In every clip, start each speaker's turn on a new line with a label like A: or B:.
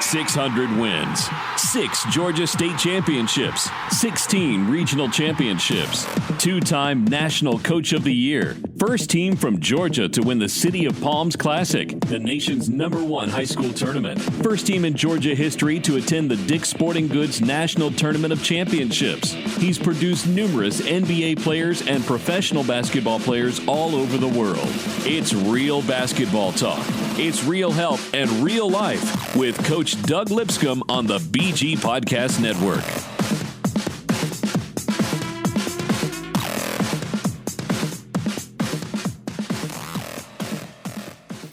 A: 600 wins, 6 Georgia State championships, 16 regional championships, 2-time National Coach of the Year, first team from Georgia to win the City of Palms Classic, the nation's #1 high school tournament, first team in Georgia history to attend the Dick's Sporting Goods National Tournament of Championships. He's produced numerous NBA players and professional basketball players all over the world. It's real basketball talk. It's real help and real life with Coach Doug Lipscomb on the BG Podcast Network.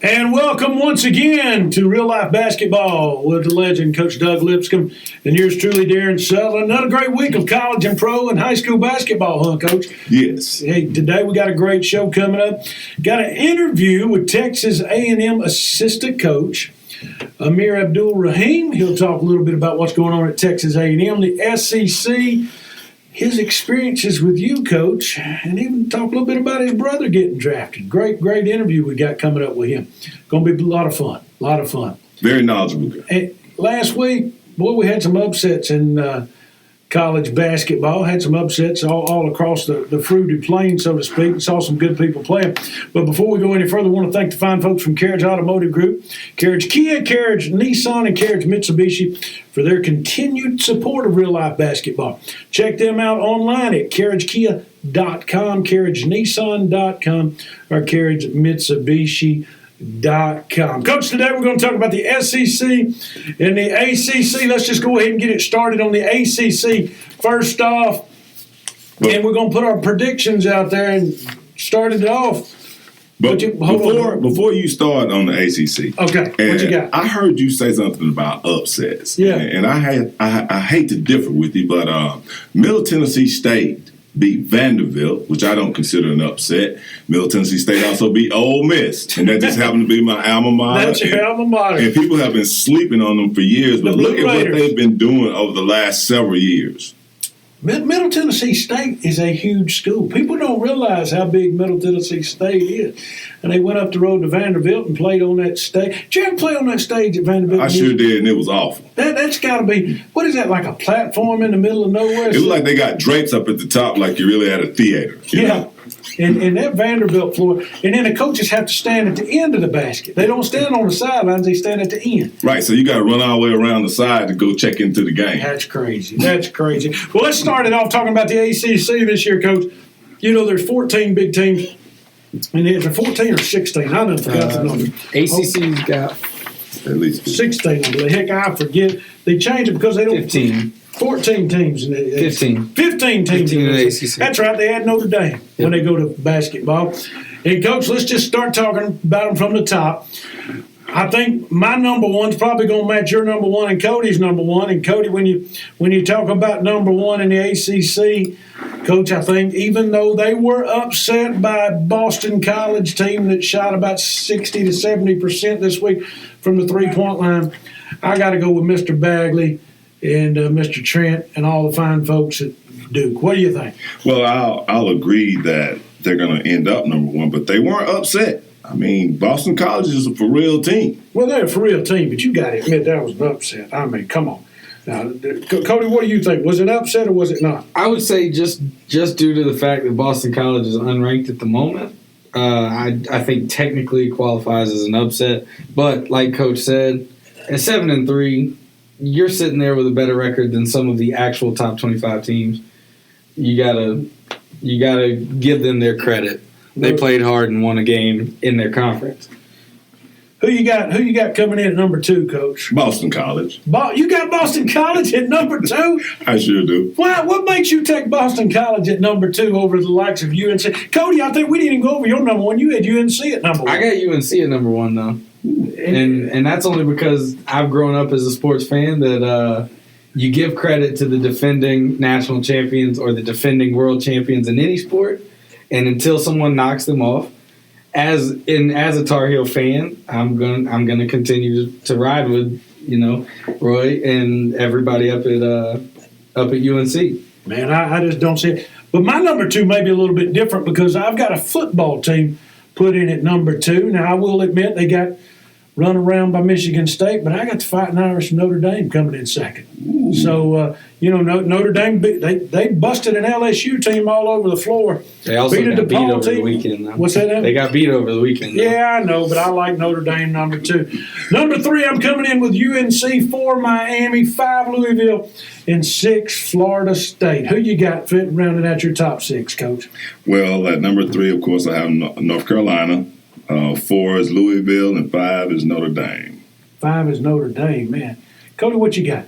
B: And welcome once again to Real Life Basketball with the legend, Coach Doug Lipscomb, and yours truly, Darren Sutherland. Another great week of college and pro and high school basketball, huh, Coach?
C: Yes.
B: Hey, today we got a great show coming up. Got an interview with Texas A&M assistant coach, Amir Abdur-Rahim. He'll talk a little bit about what's going on at Texas A&M, the SEC, his experiences with you, Coach, and even talk a little bit about his brother getting drafted. Great interview we got coming up with him. Going to be a lot of fun.
C: Very knowledgeable.
B: And last week, boy, we had some upsets in college basketball. Had some upsets all across the fruited plain, so to speak. Saw some good people playing. But before we go any further, I want to thank the fine folks from Carriage Automotive Group, Carriage Kia, Carriage Nissan, and Carriage Mitsubishi for their continued support of Real Life Basketball. Check them out online at carriagekia.com, carriagenissan.com, or carriagemitsubishi.com. Coach, today we're going to talk about the SEC and the ACC. Let's just go ahead and get it started on the ACC first off. And we're going to put our predictions out there and start it off.
C: But before you start on the ACC,
B: okay, what you got?
C: I heard you say something about upsets.
B: Yeah.
C: And I hate to differ with you, but Middle Tennessee State beat Vanderbilt, which I don't consider an upset. Middle Tennessee State also beat Ole Miss, and that just happened to be my alma mater.
B: That's your alma mater.
C: And people have been sleeping on them for years, but look at what they've been doing over the last several years.
B: Middle Tennessee State is a huge school. People don't realize how big Middle Tennessee State is. And they went up the road to Vanderbilt and played on that stage. Did you ever play on that stage at Vanderbilt?
C: I sure did, and it was awful.
B: That's got to be, what is that, like a platform in the middle of nowhere?
C: It looked like they got drapes up at the top like you really had a theater.
B: Yeah. And that Vanderbilt floor, and then the coaches have to stand at the end of the basket. They don't stand on the sidelines, they stand at the end.
C: Right, so you got to run all the way around the side to go check into the game.
B: That's crazy. Well, let's start it off talking about the ACC this year, Coach. You know, there's 14 big teams, and there's 14 or 16. I don't forgot the number.
D: ACC's got
C: at least
B: 16, I believe. Heck, I forget. They changed it because they don't.
D: 15.
B: 14 teams in the
D: 15.
B: 15 teams in the ACC. That's right. They add Notre Dame when they go to basketball. And, Coach, let's just start talking about them from the top. I think my number one's probably going to match your number one and Cody's number one. And, Cody, when you talk about number one in the ACC, Coach, I think even though they were upset by Boston College team that shot about 60 to 70% this week from the three-point line, I got to go with Mr. Bagley and Mr. Trent and all the fine folks at Duke. What do you think?
C: Well, I'll agree that they're going to end up number one, but they weren't upset. I mean, Boston College is a for-real team.
B: Well, they're a for-real team, but you got to admit that was an upset. I mean, come on. Now, Cody, what do you think? Was it an upset or was it not?
D: I would say just due to the fact that Boston College is unranked at the moment, I think technically it qualifies as an upset. But like Coach said, at 7-3, you're sitting there with a better record than some of the actual top 25 teams. You gotta give them their credit. They played hard and won a game in their conference.
B: Who you got coming in at number 2, Coach?
C: Boston College.
B: You got Boston College at number 2?
C: I sure do.
B: Why? What makes you take Boston College at number 2 over the likes of UNC? Cody, I think we didn't even go over your number 1. You had UNC at number 1.
D: I got UNC at number 1, though. And that's only because I've grown up as a sports fan that you give credit to the defending national champions or the defending world champions in any sport, and until someone knocks them off, as a Tar Heel fan, I'm gonna continue to ride with Roy and everybody up at UNC.
B: Man, I just don't see it. But my number 2 may be a little bit different because I've got a football team put in at number 2. Now I will admit they got run around by Michigan State, but I got the Fighting Irish from Notre Dame coming in second. Ooh. So, Notre Dame, they busted an LSU team all over the floor.
D: They also got beat over the weekend. Though.
B: What's that?
D: They got beat over the weekend. Though.
B: Yeah, I know, but I like Notre Dame, number 2. Number 3, I'm coming in with UNC, 4 Miami, 5 Louisville, and 6 Florida State. Who you got rounding out your top 6, Coach?
C: Well, at number 3, of course, I have North Carolina. 4 is Louisville, and 5 is Notre Dame.
B: 5 is Notre Dame, man. Cody, what you got?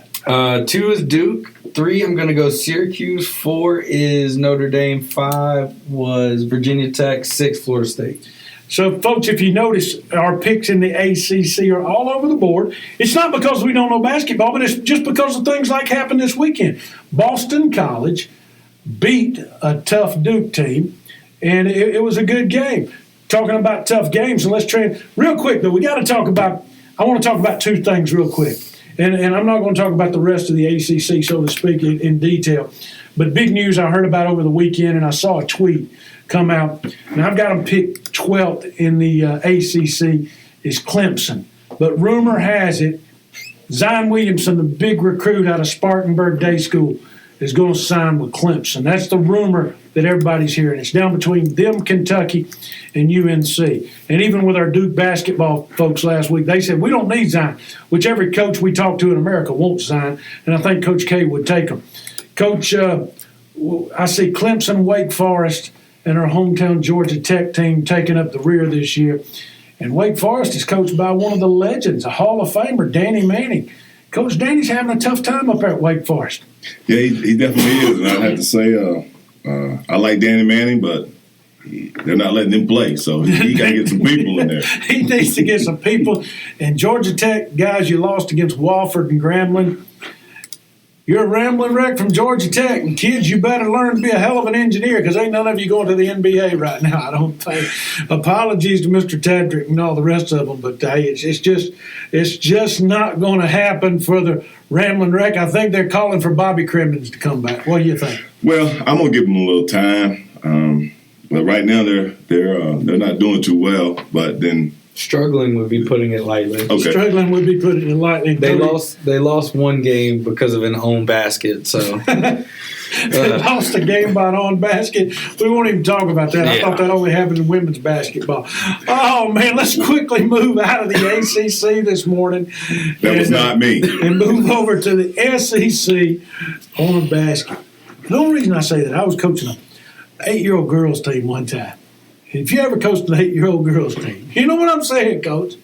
D: 2 is Duke. 3, I'm going to go Syracuse. 4 is Notre Dame. 5 was Virginia Tech. 6, Florida State.
B: So, folks, if you notice, our picks in the ACC are all over the board. It's not because we don't know basketball, but it's just because of things like happened this weekend. Boston College beat a tough Duke team, and it was a good game. Talking about tough games, so let's try real quick, though. I want to talk about 2 things real quick. And I'm not going to talk about the rest of the ACC, so to speak, in detail. But big news I heard about over the weekend, and I saw a tweet come out. And I've got them picked 12th in the ACC is Clemson. But rumor has it, Zion Williamson, the big recruit out of Spartanburg Day School, is going to sign with Clemson. That's the rumor that everybody's hearing. It's down between them, Kentucky, and UNC. And even with our Duke basketball folks last week, they said, we don't need Zion, which every coach we talk to in America wants Zion, and I think Coach K would take him. Coach, I see Clemson, Wake Forest, and our hometown Georgia Tech team taking up the rear this year. And Wake Forest is coached by one of the legends, a Hall of Famer, Danny Manning. Coach Danny's having a tough time up there at Wake Forest.
C: Yeah, he definitely is. And I have to say, I like Danny Manning, but they're not letting him play. So he got to get some people in there.
B: He needs to get some people. And Georgia Tech, guys, you lost against Wofford and Grambling. You're a rambling wreck from Georgia Tech. And kids, you better learn to be a hell of an engineer because ain't none of you going to the NBA right now, I don't think. Apologies to Mr. Tadrick and all the rest of them, but hey, it's just not going to happen for the rambling wreck. I think they're calling for Bobby Crimmins to come back. What do you think?
C: Well, I'm gonna give them a little time, but right now they're not doing too well. But then
D: struggling would be putting it lightly.
C: Okay.
B: Struggling would be putting it lightly.
D: They lost one game because of an own basket. So
B: they lost a game by an own basket. We won't even talk about that. Yeah. I thought that only happened in women's basketball. Oh man, let's quickly move out of the ACC this morning.
C: Was not me.
B: And move over to the SEC on a basket. The only reason I say that, I was coaching an 8-year-old girls team one time. If you ever coached an 8-year-old girls team, you know what I'm saying, Coach?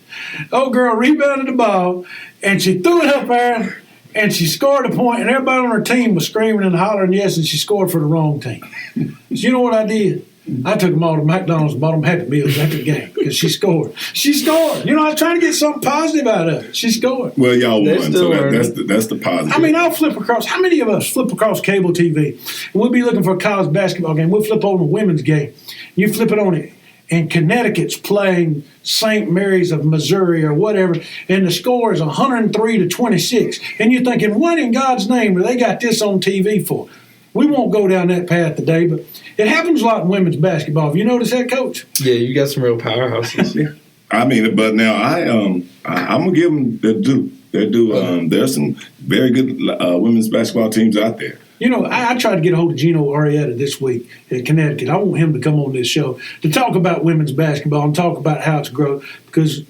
B: Old girl rebounded the ball, and she threw it up there, and she scored a point, and everybody on her team was screaming and hollering yes, and she scored for the wrong team. So you know what I did? I took them all to McDonald's and bought them Happy Meals after the game because she scored. She scored. You know, I was trying to get something positive out of it. She scored.
C: Well, y'all won, so that's the positive.
B: I mean, I'll flip across. How many of us flip across cable TV? And we'll be looking for a college basketball game. We'll flip on a women's game. You flip it on it. And Connecticut's playing St. Mary's of Missouri or whatever, and the score is 103-26. And you're thinking, what in God's name do they got this on TV for? We won't go down that path today, but it happens a lot in women's basketball. Have you noticed that, Coach?
D: Yeah, you got some real powerhouses.
C: Yeah. I mean, but now I'm gonna give them their due. There's some very good women's basketball teams out there.
B: You know, I tried to get a hold of Gino Arrieta this week in Connecticut. I want him to come on this show to talk about women's basketball and talk about how it's grown. Because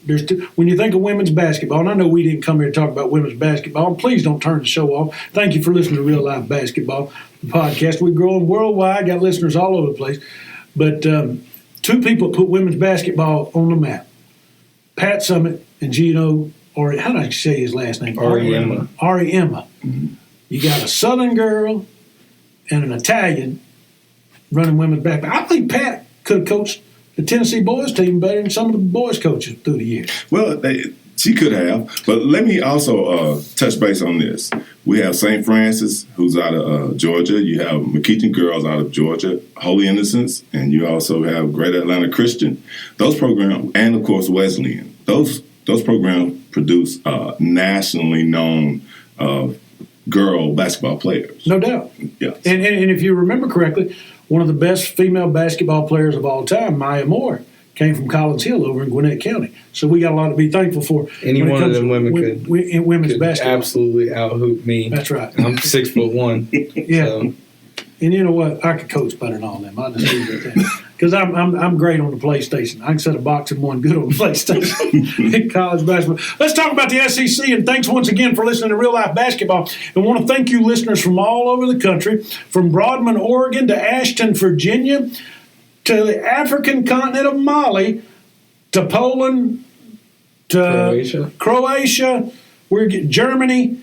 B: when you think of women's basketball, and I know we didn't come here to talk about women's basketball, and please don't turn the show off. Thank you for listening to Real Life Basketball, the podcast. We're growing worldwide, got listeners all over the place. But 2 people put women's basketball on the map. Pat Summitt and Gino, or how do I say his last name?
D: Arrieta.
B: Mm-hmm. You got a Southern girl and an Italian running women's basketball. I think Pat could have coached the Tennessee boys team better than some of the boys coaches through the years.
C: Well, she could have. But let me also touch base on this. We have St. Francis, who's out of Georgia. You have McKeaching Girls out of Georgia, Holy Innocents, and you also have Great Atlanta Christian. Those programs, and of course Wesleyan, those programs produce nationally known girl basketball players.
B: No doubt.
C: Yes.
B: And if you remember correctly, one of the best female basketball players of all time, Maya Moore, came from Collins Hill over in Gwinnett County. So we got a lot to be thankful for.
D: Any one of them women
B: in women's basketball.
D: Absolutely out-hoop me.
B: That's right.
D: I'm 6'1".
B: Yeah.
D: So.
B: And you know what? I could coach better than all of them. I just leave it at that. Because I'm great on the PlayStation. I can set a box and one good on the PlayStation in college basketball. Let's talk about the SEC. And thanks once again for listening to Real Life Basketball. And want to thank you listeners from all over the country, from Broadman, Oregon to Ashton, Virginia, to the African continent of Mali, to Poland, to Croatia. We're getting Germany,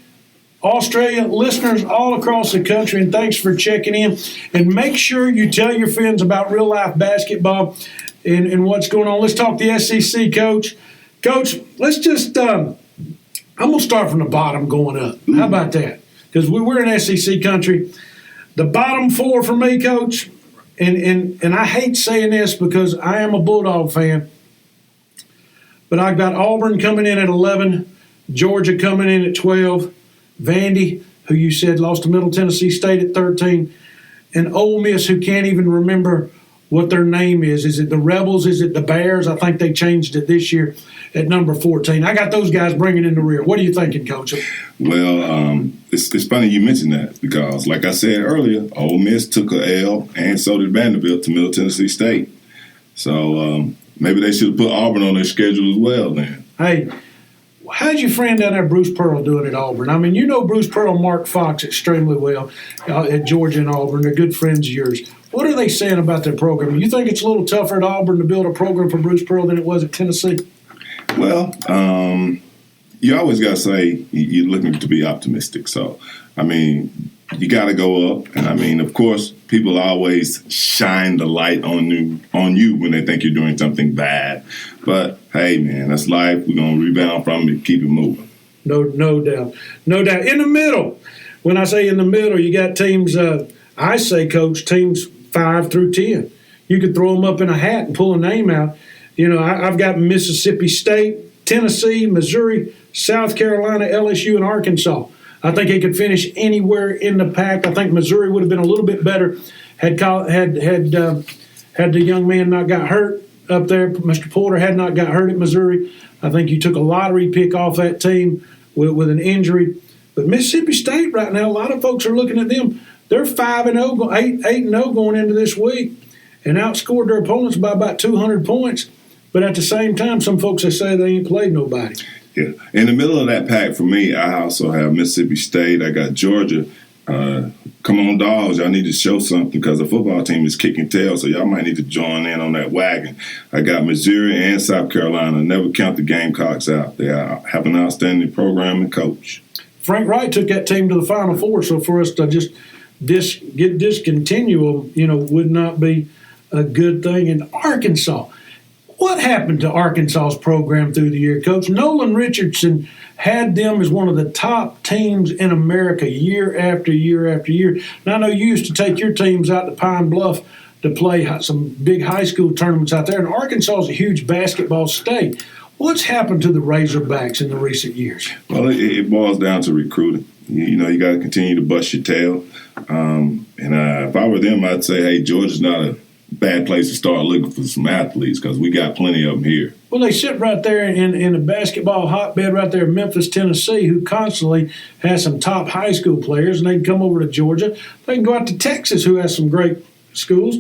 B: Australia, listeners all across the country, and thanks for checking in. And make sure you tell your friends about Real Life Basketball and what's going on. Let's talk the SEC, Coach. Coach, let's just I'm going to start from the bottom going up. How about that? Because we're an SEC country. The bottom four for me, Coach, and I hate saying this because I am a Bulldog fan, but I've got Auburn coming in at 11, Georgia coming in at 12, Vandy, who you said lost to Middle Tennessee State at 13, and Ole Miss, who can't even remember what their name is. Is it the Rebels? Is it the Bears? I think they changed it this year at number 14. I got those guys bringing in the rear. What are you thinking, Coach?
C: Well, it's funny you mentioned that because, like I said earlier, Ole Miss took a L, and so did Vanderbilt to Middle Tennessee State. So maybe they should have put Auburn on their schedule as well then.
B: Hey, how's your friend down there, Bruce Pearl, doing at Auburn? I mean, you know Bruce Pearl and Mark Fox extremely well at Georgia and Auburn. They're good friends of yours. What are they saying about their program? You think it's a little tougher at Auburn to build a program for Bruce Pearl than it was at Tennessee?
C: Well, you always got to say you're looking to be optimistic. So, I mean, you got to go up. And, I mean, of course, people always shine the light on you when they think you're doing something bad. But, hey, man, that's life. We're going to rebound from it and keep it moving.
B: No doubt. No doubt. In the middle, when I say in the middle, you got teams, I say, Coach, teams 5 through 10. You could throw them up in a hat and pull a name out. You know, I've got Mississippi State, Tennessee, Missouri, South Carolina, LSU, and Arkansas. I think they could finish anywhere in the pack. I think Missouri would have been a little bit better had the young man not got hurt up there. Mr. Porter had not got hurt at Missouri. I think you took a lottery pick off that team with an injury. But Mississippi State right now, a lot of folks are looking at them. They're 5-0, 8-0 going into this week, and outscored their opponents by about 200 points. But at the same time, some folks say they ain't played nobody.
C: Yeah. In the middle of that pack for me, I also have Mississippi State. I got Georgia. Come on, dogs. Y'all need to show something because the football team is kicking tail, so y'all might need to join in on that wagon. I got Missouri and South Carolina. Never count the Gamecocks out. They have an outstanding program and coach.
B: Frank Wright took that team to the Final Four, so for us to just discontinue them, would not be a good thing. And Arkansas, what happened to Arkansas's program through the year, Coach? Nolan Richardson had them as one of the top teams in America year after year after year. And I know you used to take your teams out to Pine Bluff to play some big high school tournaments out there. And Arkansas is a huge basketball state. What's happened to the Razorbacks in the recent years?
C: Well, it boils down to recruiting. You got to continue to bust your tail. And if I were them, I'd say, hey, Georgia's not a bad place to start looking for some athletes because we got plenty of them here.
B: Well, they sit right there in a basketball hotbed right there in Memphis, Tennessee, who constantly has some top high school players, and they can come over to Georgia. They can go out to Texas, who has some great schools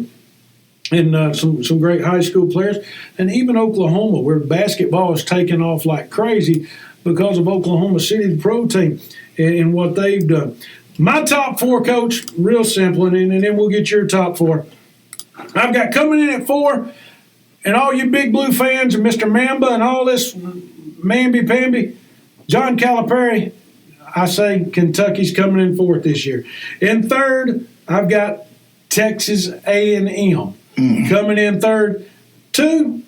B: and some great high school players, and even Oklahoma, where basketball is taking off like crazy because of Oklahoma City, the pro team, and what they've done. My top 4, Coach, real simple, and then we'll get your top 4. I've got coming in at 4, and all you Big Blue fans and Mr. Mamba and all this mamby-pamby, John Calipari, I say Kentucky's coming in 4th this year. In 3rd, I've got Texas A&M coming in 3rd. 2,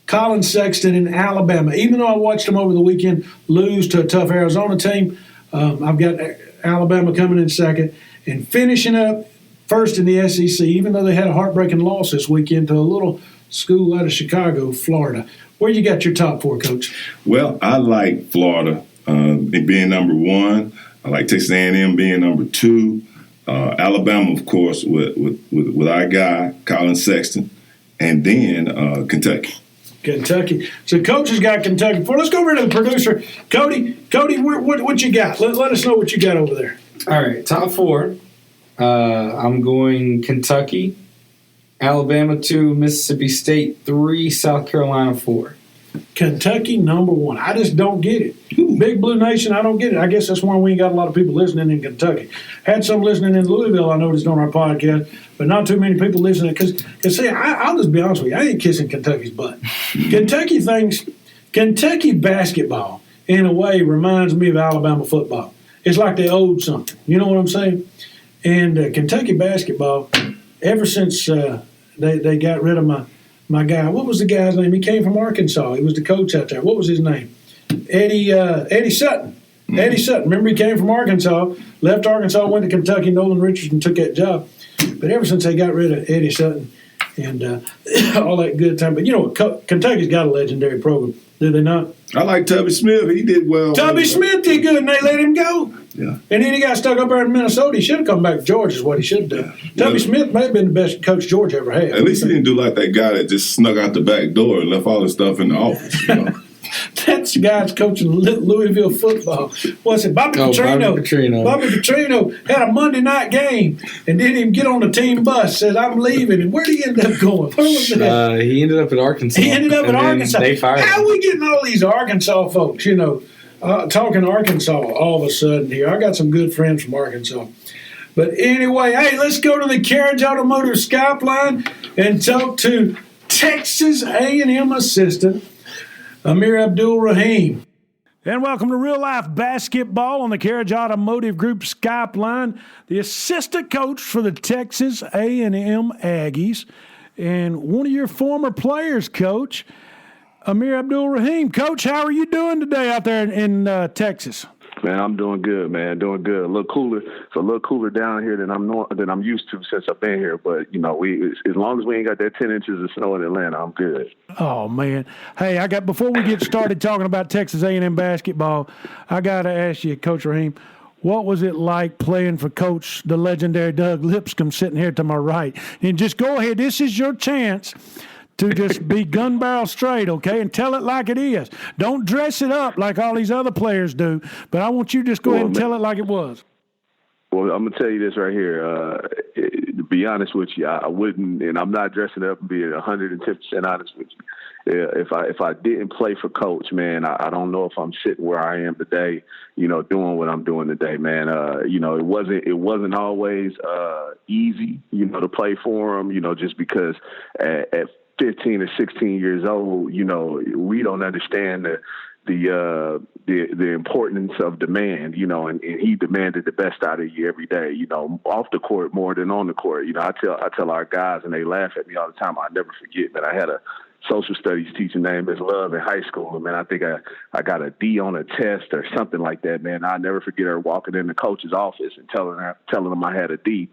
B: Colin Sexton in Alabama. Even though I watched them over the weekend lose to a tough Arizona team, I've got Alabama coming in 2nd. And finishing up 1st in the SEC, even though they had a heartbreaking loss this weekend to a little school out of Chicago, Florida. Where you got your top 4, Coach?
C: Well, I like Florida being number 1. I like Texas A&M being number 2. Alabama, of course, with our guy, Colin Sexton. And then Kentucky.
B: Kentucky. So Coach has got Kentucky. Let's go over to the producer. Cody, what you got? Let us know what you got over there.
D: All right, top 4. I'm going Kentucky, Alabama 2, Mississippi State 3, South Carolina 4.
B: Kentucky number 1. I just don't get it. Big Blue Nation, I don't get it. I guess that's why we ain't got a lot of people listening in Kentucky. Had some listening in Louisville, I noticed on our podcast, but not too many people listening. Because see, I'll just be honest with you, I ain't kissing Kentucky's butt. Kentucky basketball, in a way, reminds me of Alabama football. It's like they owed something. You know what I'm saying? And Kentucky basketball, ever since they got rid of my guy, what was the guy's name? He came from Arkansas. He was the coach out there. What was his name? Eddie Sutton. Mm-hmm. Eddie Sutton. Remember, he came from Arkansas, left Arkansas, went to Kentucky. Nolan Richardson took that job. But ever since they got rid of Eddie Sutton and all that good time. But, you know, Kentucky's got a legendary program. Do they not?
C: I like Tubby Smith. He did well.
B: Tubby Smith did good, and they let him go.
C: Yeah.
B: And then he got stuck up there in Minnesota. He should have come back to Georgia is what he should have done. Yeah. Tubby Smith may have been the best coach Georgia ever had.
C: At least he didn't do like that guy that just snuck out the back door and left all his stuff in the office. You know?
B: That's the guy that's coaching Louisville football. What's it? Bobby Petrino. Bobby Petrino had a Monday night game and didn't even get on the team bus. Said, I'm leaving. And where did he end up going? Where was that?
D: He ended up at Arkansas.
B: He ended up at Arkansas.
D: They fired him.
B: How are we getting all these Arkansas folks, you know, talking Arkansas all of a sudden here? I got some good friends from Arkansas. But anyway, hey, let's go to the Carriage Automotive Skype line and talk to Texas A&M assistant Amir Abdur-Rahim. And welcome to Real Life Basketball on the Carriage Automotive Group Skype line. The assistant coach for the Texas A&M Aggies and one of your former players, Coach, Amir Abdur-Rahim. Coach, how are you doing today out there in Texas?
E: Man, I'm doing good, man. Doing good. A little cooler. It's a little cooler down here than I'm used to since I've been here. But you know, as long as we ain't got that 10 inches of snow in Atlanta, I'm good.
B: Oh man, hey, before we get started talking about Texas A&M basketball, I got to ask you, Coach Rahim, what was it like playing for Coach, the legendary Doug Lipscomb, sitting here to my right? And just go ahead. This is your chance to just be gun barrel straight, okay, and tell it like it is. Don't dress it up like all these other players do, but I want you to just go ahead and tell it like it was.
E: Well, I'm going to tell you this right here. To be honest with you, I wouldn't, and I'm not dressing up and being 110% honest with you. If I didn't play for Coach, man, I don't know if I'm sitting where I am today, you know, doing what I'm doing today, man. You know, it wasn't always easy, you know, to play for him, you know, just because at 15 or 16 years old, you know, we don't understand the importance of demand, you know, and he demanded the best out of you every day, you know, off the court more than on the court. You know, I tell our guys, and they laugh at me all the time. I never forget that I had a social studies teacher named Miss Love in high school, and man, I think I got a D on a test or something like that, man. I'll never forget her walking in the coach's office and telling him I had a D.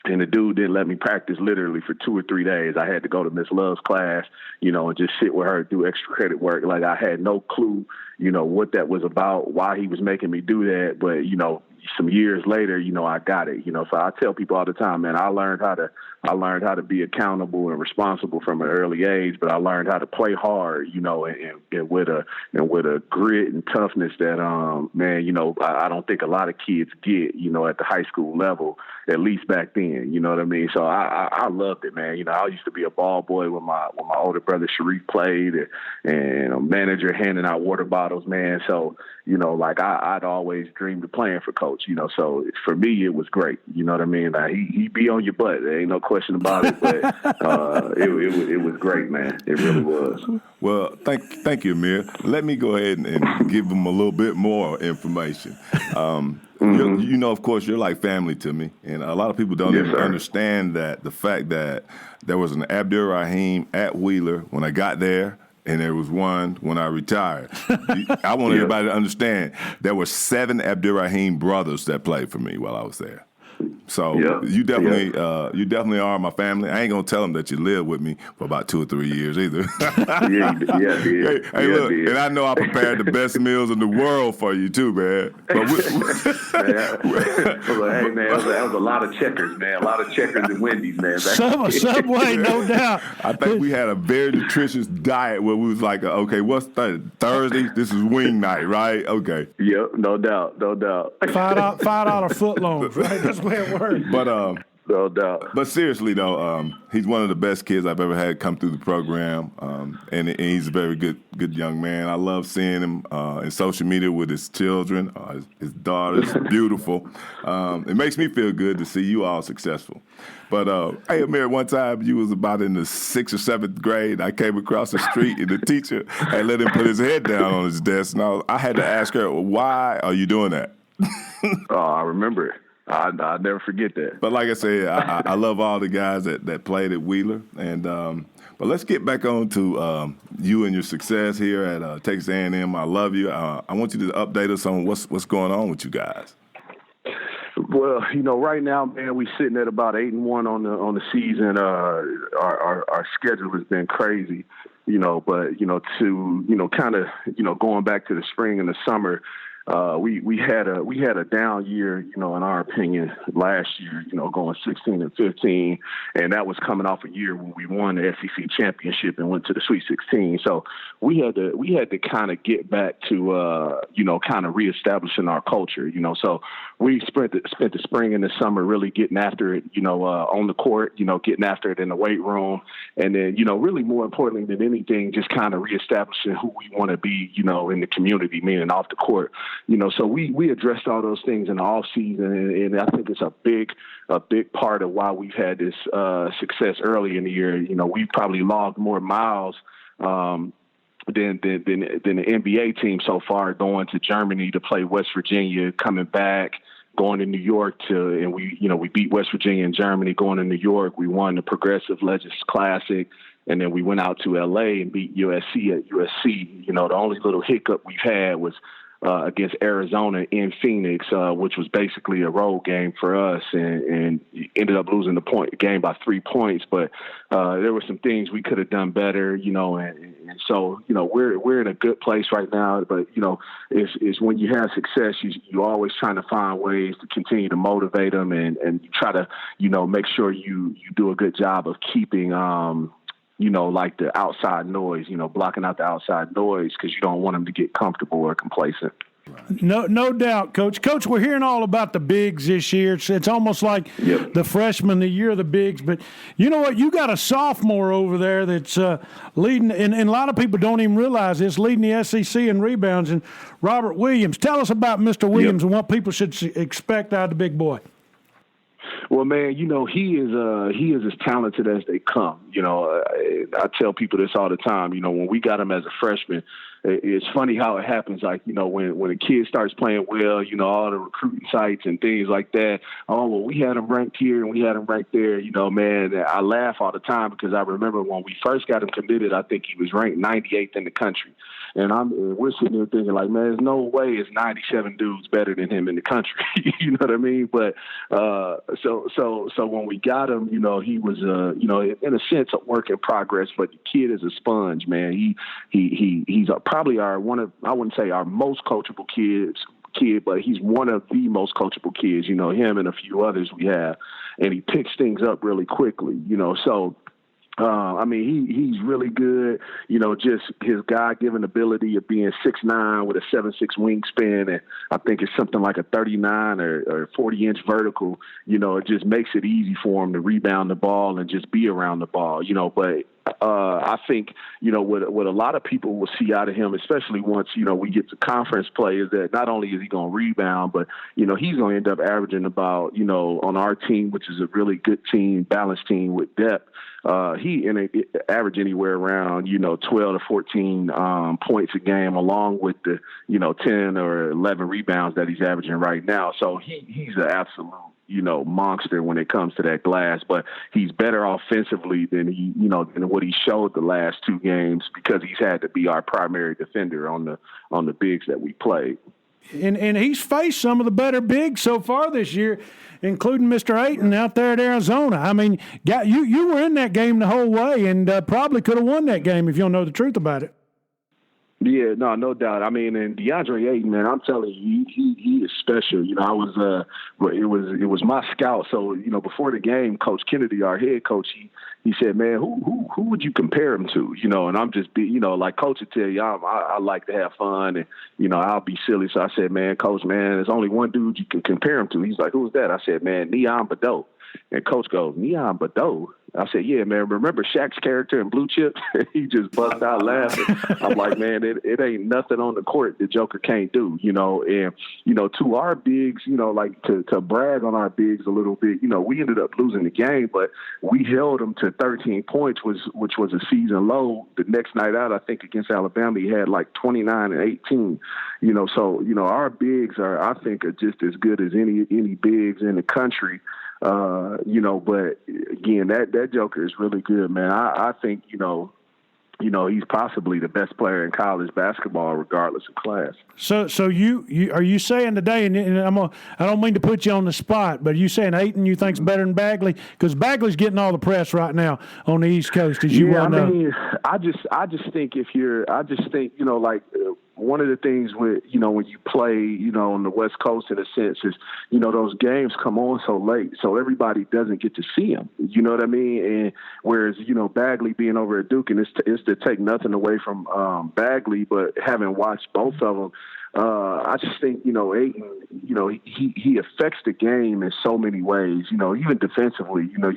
E: And the dude didn't let me practice literally for 2 or 3 days. I had to go to Miss Love's class, you know, and just sit with her, do extra credit work. Like I had no clue, you know, what that was about, why he was making me do that. But, you know, some years later, you know, I got it, you know. So I tell people all the time, man, I learned how to be accountable and responsible from an early age, but I learned how to play hard, you know, and with a grit and toughness that, man, you know, I don't think a lot of kids get, you know, at the high school level, at least back then, you know what I mean? So I loved it, man. You know, I used to be a ball boy when my older brother Shareef played and a manager handing out water bottles, man. So, you know, like I'd always dreamed of playing for Coach, you know, so for me, it was great. You know what I mean? Like he be on your butt. There ain't no question about it, but it was great, man. It really was.
C: Well, thank you, Amir. Let me go ahead and give them a little bit more information. You know, of course, you're like family to me, and a lot of people don't even understand that the fact that there was an Abdur-Rahim at Wheeler when I got there, and there was one when I retired. I want everybody to understand there were 7 Abdur-Rahim brothers that played for me while I was there. So you definitely are my family. I ain't gonna tell them that you live with me for about 2 or 3 years either. Hey, look, and I know I prepared the best meals in the world for you too, man. But
E: hey, man, that was a lot of checkers, man. A lot of checkers and Wendy's, man.
B: Subway, no doubt.
C: I think we had a very nutritious diet where we was like, okay, what's Thursday? This is wing night, right? Okay.
E: Yep, no doubt.
B: $5 footlongs, right? That's the way it works.
C: But
E: no doubt.
C: But seriously though, he's one of the best kids I've ever had come through the program, and he's a very good young man. I love seeing him in social media with his children, his daughter's beautiful. It makes me feel good to see you all successful. But hey, Amir, one time you was about in the 6th or 7th grade. I came across the street and the teacher had let him put his head down on his desk, and I had to ask her, "Why are you doing that?"
E: I remember it. I'll never forget that.
C: But like I said, I love all the guys that played at Wheeler. And but let's get back on to you and your success here at Texas A&M. I love you. I want you to update us on what's going on with you guys.
E: Well, right now, man, we sitting at about 8-1 on the season. Our schedule has been crazy, but to kind of going back to the spring and the summer. We had a down year, in our opinion, last year, going 16-15, and that was coming off a year when we won the SEC championship and went to the Sweet 16. So we had to kind of get back to, kind of reestablishing our culture, So we spent the spring and the summer really getting after it, on the court, getting after it in the weight room, and then, really more importantly than anything, just kind of reestablishing who we want to be, in the community, meaning off the court. So we addressed all those things in the off season, and I think it's a big part of why we've had this success early in the year. We've probably logged more miles than the NBA team so far, going to Germany to play West Virginia, coming back, going to New York and we beat West Virginia and Germany. Going to New York, we won the Progressive Legends Classic. And then we went out to LA and beat USC at USC. The only little hiccup we've had was against Arizona in Phoenix, which was basically a road game for us, and ended up losing the game by 3 points. But there were some things we could have done better, and so we're in a good place right now. But it's when you have success, you always trying to find ways to continue to motivate them, and you try to make sure you do a good job of keeping like the outside noise, blocking out the outside noise, because you don't want them to get comfortable or complacent.
B: No doubt, Coach. Coach, we're hearing all about the bigs this year. It's almost like the freshmen, the year of the bigs. But you know what? You got a sophomore over there that's leading, and a lot of people don't even realize this, leading the SEC in rebounds, and Robert Williams. Tell us about Mr. Williams and what people should expect out of the big boy.
E: Well, man, he is as talented as they come. I tell people this all the time. When we got him as a freshman, it's funny how it happens. Like, when a kid starts playing well, all the recruiting sites and things like that. Oh, well, we had him ranked here and we had him ranked there. Man, I laugh all the time because I remember when we first got him committed, I think he was ranked 98th in the country. And we're sitting there thinking like, man, there's no way it's 97 dudes better than him in the country. You know what I mean? But so when we got him, he was in a sense a work in progress. But the kid is a sponge, man. He's probably I wouldn't say our most coachable kid, but he's one of the most coachable kids. Him and a few others we have, and he picks things up really quickly. So. He's really good, just his God-given ability of being 6'9" with a 7'6" wingspan, and I think it's something like a 39 or 40-inch vertical, it just makes it easy for him to rebound the ball and just be around the ball, but I think, what a lot of people will see out of him, especially once, we get to conference play, is that not only is he going to rebound, but, he's going to end up averaging about, on our team, which is a really good team, balanced team with depth. He average anywhere around, 12 to 14 points a game, along with the, 10 or 11 rebounds that he's averaging right now. So he's an absolute, monster when it comes to that glass, but he's better offensively than than what he showed the last 2 games, because he's had to be our primary defender on the bigs that we played.
B: and he's faced some of the better bigs so far this year, including Mr. Ayton out there at Arizona. I mean, you were in that game the whole way and probably could have won that game if you don't know the truth about it.
E: Yeah, no doubt. I mean, and DeAndre Ayton, man, I'm telling you, he is special. You know, it was my scout. So, you know, before the game, Coach Kennedy, our head coach, he said, man, who would you compare him to? You know, and I'm just, you know, like Coach would tell you, I like to have fun and, you know, I'll be silly. So I said, man, Coach, man, there's only one dude you can compare him to. He's like, who's that? I said, man, Neon Badeau. And Coach goes, Neon Badeau? I said, yeah, man, remember Shaq's character in Blue Chips? He just bust out laughing. I'm like, man, it ain't nothing on the court the Joker can't do, you know. And, you know, to our bigs, you know, like to brag on our bigs a little bit, you know, we ended up losing the game, but we held them to 13 points, which was a season low. The next night out, I think, against Alabama, he had like 29 and 18. You know, so, you know, our bigs I think, are just as good as any bigs in the country. You know, but again, that Joker is really good, man. I think, you know, he's possibly the best player in college basketball, regardless of class.
B: So you are you saying today, and I don't mean to put you on the spot, but are you saying Ayton you think's better than Bagley? Because Bagley's getting all the press right now on the East Coast, as you well know.
E: I mean, I just think you know, like. One of the things with, you know, when you play, you know, on the West Coast in a sense is, you know, those games come on so late, so everybody doesn't get to see them. You know what I mean? And whereas, you know, Bagley being over at Duke, and it's to take nothing away from Bagley, but having watched both of them, I just think, you know, Ayton, you know, he affects the game in so many ways. You know, even defensively, you know,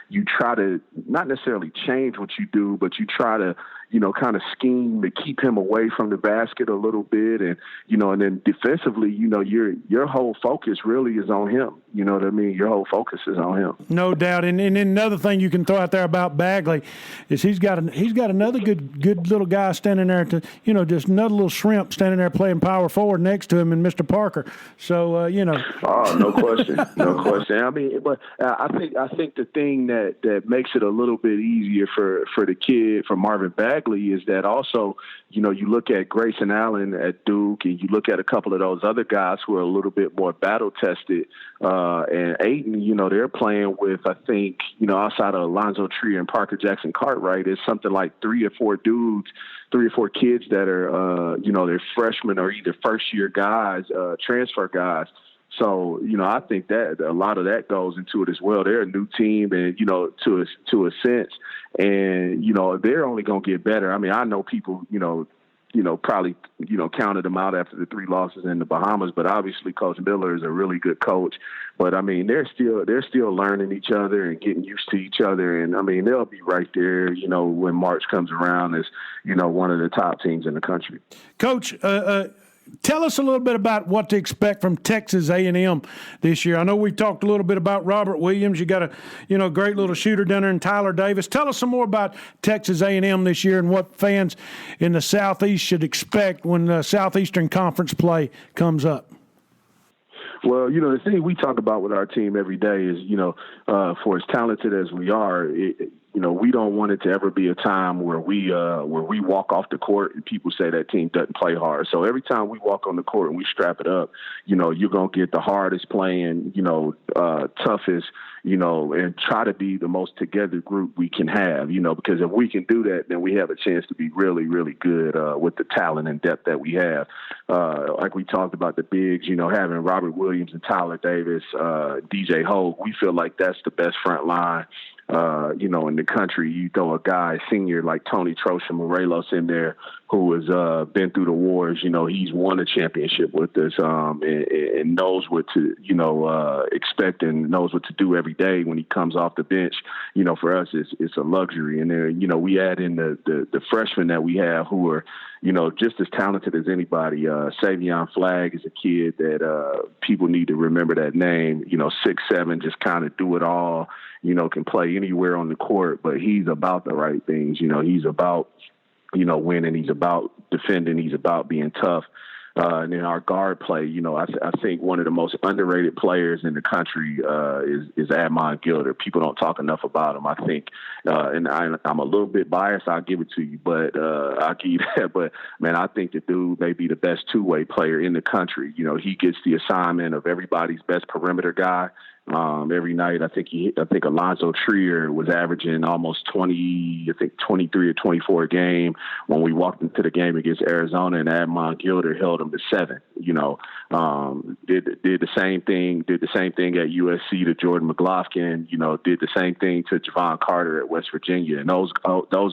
E: you try to not necessarily change what you do, but you try to, you know, kind of scheme to keep him away from the basket a little bit. And, you know, and then defensively, you know, your whole focus really is on him. You know what I mean? Your whole focus is on him.
B: No doubt. And then another thing you can throw out there about Bagley is he's got another good little guy standing there you know, just another little shrimp standing there playing power forward next to him and Mr. Parker. So, you know.
E: Oh, no question. No question. I mean, but I think the thing that makes it a little bit easier for the kid, for Marvin Bagley, is that also, you know, you look at Grayson Allen at Duke and you look at a couple of those other guys who are a little bit more battle tested. And Ayton, you know, they're playing with, I think, you know, outside of Alonzo Trier and Parker Jackson Cartwright, it's something like 3 or 4 kids that are, you know, they're freshmen or either first year guys, transfer guys. So, you know, I think that a lot of that goes into it as well. They're a new team and, you know, to a sense, and, you know, they're only going to get better. I mean, I know people, you know, probably, you know, counted them out after the 3 losses in the Bahamas, but obviously Coach Miller is a really good coach. But I mean, they're still learning each other and getting used to each other. And I mean, they'll be right there, you know, when March comes around as, you know, one of the top teams in the country.
B: Coach, tell us a little bit about what to expect from Texas A&M this year. I know we talked a little bit about Robert Williams. You got a great little shooter down there in Tyler Davis. Tell us some more about Texas A&M this year and what fans in the Southeast should expect when the Southeastern Conference play comes up.
E: Well, you know, the thing we talk about with our team every day is, you know, for as talented as we are, you know, we don't want it to ever be a time where we walk off the court and people say that team doesn't play hard. So every time we walk on the court and we strap it up, you know, you're going to get the hardest playing, you know, toughest, you know, and try to be the most together group we can have, you know, because if we can do that, then we have a chance to be really, really good with the talent and depth that we have. Like we talked about the bigs, you know, having Robert Williams and Tyler Davis, DJ Hogue, we feel like that's the best front line. You know, in the country. You throw a guy senior like Tony Trosha Morelos in there who has been through the wars. You know, he's won a championship with us and knows what to, you know, expect and knows what to do every day when he comes off the bench. You know, for us, it's a luxury. And then, you know, we add in the freshmen that we have who are, you know, just as talented as anybody. Savion Flagg is a kid that people need to remember that name. You know, 6'7", just kind of do it all. You know, can play anywhere on the court, but he's about the right things. You know, he's about, you know, winning. He's about defending. He's about being tough. And then our guard play, I think one of the most underrated players in the country is Amir Gilder. People don't talk enough about him. I think, and I'm a little bit biased. I'll give it to you, but I'll give you that. But man, I think the dude may be the best two-way player in the country. He gets the assignment of everybody's best perimeter guy. Every night, I think Alonzo Trier was averaging almost 23 or 24 a game when we walked into the game against Arizona, and Amir Gilder held him to 7. Did the same thing at USC to Jordan McLaughlin. Did the same thing to Javon Carter at West Virginia, and those